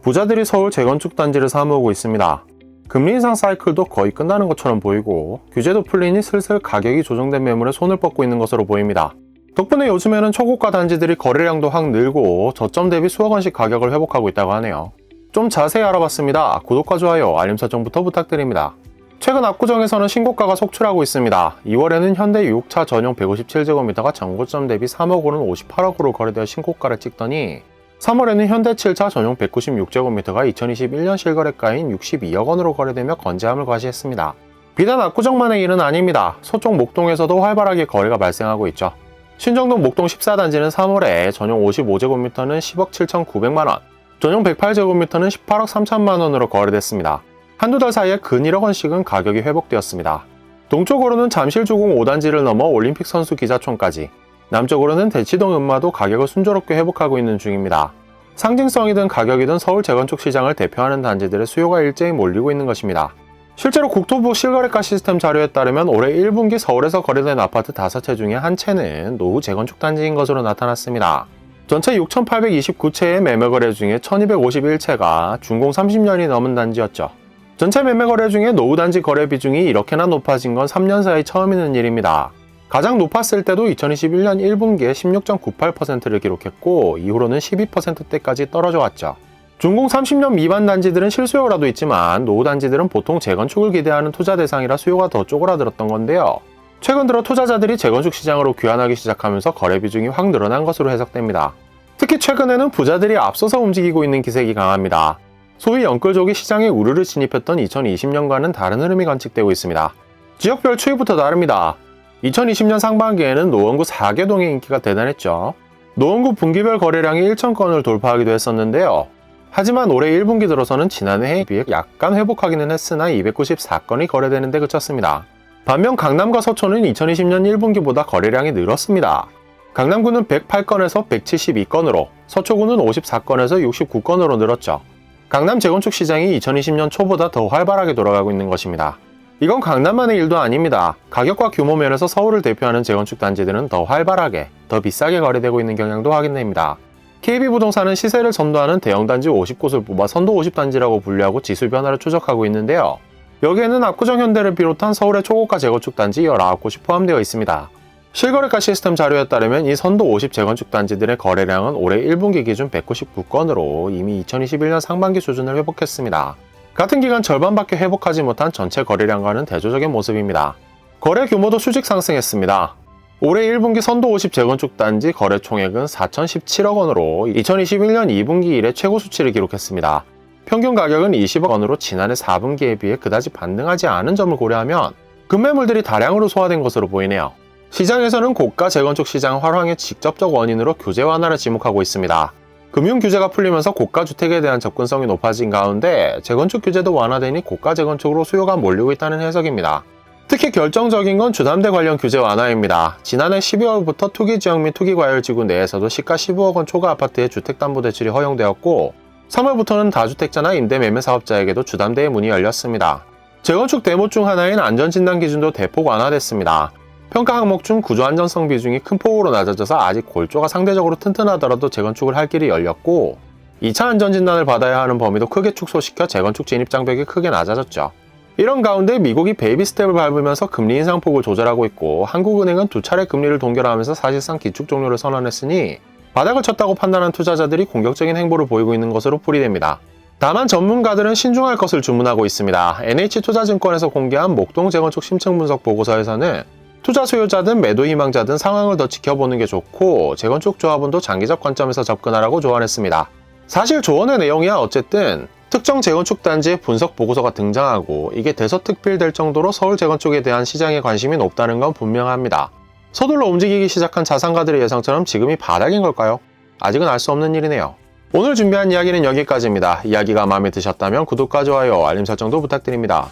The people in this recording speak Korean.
부자들이 서울 재건축 단지를 사모으고 있습니다. 금리 인상 사이클도 거의 끝나는 것처럼 보이고 규제도 풀리니 슬슬 가격이 조정된 매물에 손을 뻗고 있는 것으로 보입니다. 덕분에 요즘에는 초고가 단지들이 거래량도 확 늘고 저점 대비 수억 원씩 가격을 회복하고 있다고 하네요. 좀 자세히 알아봤습니다. 구독과 좋아요, 알림 설정부터 부탁드립니다. 최근 압구정에서는 신고가가 속출하고 있습니다. 2월에는 현대 6차 전용 157제곱미터가 전고점 대비 3억 원은 58억으로 거래되어 신고가를 찍더니 3월에는 현대 7차 전용 196제곱미터가 2021년 실거래가인 62억 원으로 거래되며 건재함을 과시했습니다. 비단 압구정만의 일은 아닙니다. 서쪽 목동에서도 활발하게 거래가 발생하고 있죠. 신정동 목동 14단지는 3월에 전용 55제곱미터는 10억 7,900만원, 전용 108제곱미터는 18억 3천만원으로 거래됐습니다. 한두 달 사이에 근 1억 원씩은 가격이 회복되었습니다. 동쪽으로는 잠실주공 5단지를 넘어 올림픽 선수 기자촌까지, 남쪽으로는 대치동 음마도 가격을 순조롭게 회복하고 있는 중입니다. 상징성이든 가격이든 서울 재건축 시장을 대표하는 단지들의 수요가 일제히 몰리고 있는 것입니다. 실제로 국토부 실거래가 시스템 자료에 따르면 올해 1분기 서울에서 거래된 아파트 5채 중에 한 채는 노후 재건축 단지인 것으로 나타났습니다. 전체 6,829채의 매매 거래 중에 1,251채가 준공 30년이 넘은 단지였죠. 전체 매매 거래 중에 노후 단지 거래 비중이 이렇게나 높아진 건 3년 사이 처음 있는 일입니다. 가장 높았을 때도 2021년 1분기에 16.98%를 기록했고 이후로는 12%대까지 떨어져 왔죠. 준공 30년 미만 단지들은 실수요라도 있지만 노후 단지들은 보통 재건축을 기대하는 투자 대상이라 수요가 더 쪼그라들었던 건데요. 최근 들어 투자자들이 재건축 시장으로 귀환하기 시작하면서 거래 비중이 확 늘어난 것으로 해석됩니다. 특히 최근에는 부자들이 앞서서 움직이고 있는 기색이 강합니다. 소위 영끌족이 시장에 우르르 진입했던 2020년과는 다른 흐름이 관측되고 있습니다. 지역별 추이부터 다릅니다. 2020년 상반기에는 노원구 4개동의 인기가 대단했죠. 노원구 분기별 거래량이 1,000건을 돌파하기도 했었는데요. 하지만 올해 1분기 들어서는 지난해에 비해 약간 회복하기는 했으나 294건이 거래되는 데 그쳤습니다. 반면 강남과 서초는 2020년 1분기보다 거래량이 늘었습니다. 강남구는 108건에서 172건으로, 서초구는 54건에서 69건으로 늘었죠. 강남 재건축 시장이 2020년 초보다 더 활발하게 돌아가고 있는 것입니다. 이건 강남만의 일도 아닙니다. 가격과 규모 면에서 서울을 대표하는 재건축 단지들은 더 활발하게, 더 비싸게 거래되고 있는 경향도 확인됩니다. KB부동산은 시세를 선도하는 대형단지 50곳을 뽑아 선도 50단지라고 분류하고 지수 변화를 추적하고 있는데요. 여기에는 압구정 현대를 비롯한 서울의 초고가 재건축 단지 19곳이 포함되어 있습니다. 실거래가 시스템 자료에 따르면 이 선도 50 재건축 단지들의 거래량은 올해 1분기 기준 199건으로 이미 2021년 상반기 수준을 회복했습니다. 같은 기간 절반밖에 회복하지 못한 전체 거래량과는 대조적인 모습입니다. 거래 규모도 수직 상승했습니다. 올해 1분기 선도 50 재건축 단지 거래 총액은 4,017억 원으로 2021년 2분기 이래 최고 수치를 기록했습니다. 평균 가격은 20억 원으로 지난해 4분기에 비해 그다지 반등하지 않은 점을 고려하면 급매물들이 다량으로 소화된 것으로 보이네요. 시장에서는 고가 재건축 시장 활황의 직접적 원인으로 규제 완화를 지목하고 있습니다. 금융 규제가 풀리면서 고가 주택에 대한 접근성이 높아진 가운데 재건축 규제도 완화되니 고가 재건축으로 수요가 몰리고 있다는 해석입니다. 특히 결정적인 건 주담대 관련 규제 완화입니다. 지난해 12월부터 투기지역 및 투기과열지구 내에서도 시가 15억 원 초과 아파트의 주택담보대출이 허용되었고 3월부터는 다주택자나 임대매매 사업자에게도 주담대의 문이 열렸습니다. 재건축 대목 중 하나인 안전진단 기준도 대폭 완화됐습니다. 평가 항목 중 구조안전성 비중이 큰 폭으로 낮아져서 아직 골조가 상대적으로 튼튼하더라도 재건축을 할 길이 열렸고 2차 안전진단을 받아야 하는 범위도 크게 축소시켜 재건축 진입 장벽이 크게 낮아졌죠. 이런 가운데 미국이 베이비 스텝을 밟으면서 금리 인상폭을 조절하고 있고 한국은행은 2차례 금리를 동결하면서 사실상 기축 종료를 선언했으니 바닥을 쳤다고 판단한 투자자들이 공격적인 행보를 보이고 있는 것으로 풀이됩니다. 다만 전문가들은 신중할 것을 주문하고 있습니다. NH투자증권에서 공개한 목동 재건축 심층 분석 보고서에서는 투자 수요자든 매도 희망자든 상황을 더 지켜보는 게 좋고 재건축 조합원도 장기적 관점에서 접근하라고 조언했습니다. 사실 조언의 내용이야 어쨌든 특정 재건축 단지의 분석 보고서가 등장하고 이게 대서특필될 정도로 서울 재건축에 대한 시장의 관심이 높다는 건 분명합니다. 서둘러 움직이기 시작한 자산가들의 예상처럼 지금이 바닥인 걸까요? 아직은 알 수 없는 일이네요. 오늘 준비한 이야기는 여기까지입니다. 이야기가 마음에 드셨다면 구독과 좋아요, 알림 설정도 부탁드립니다.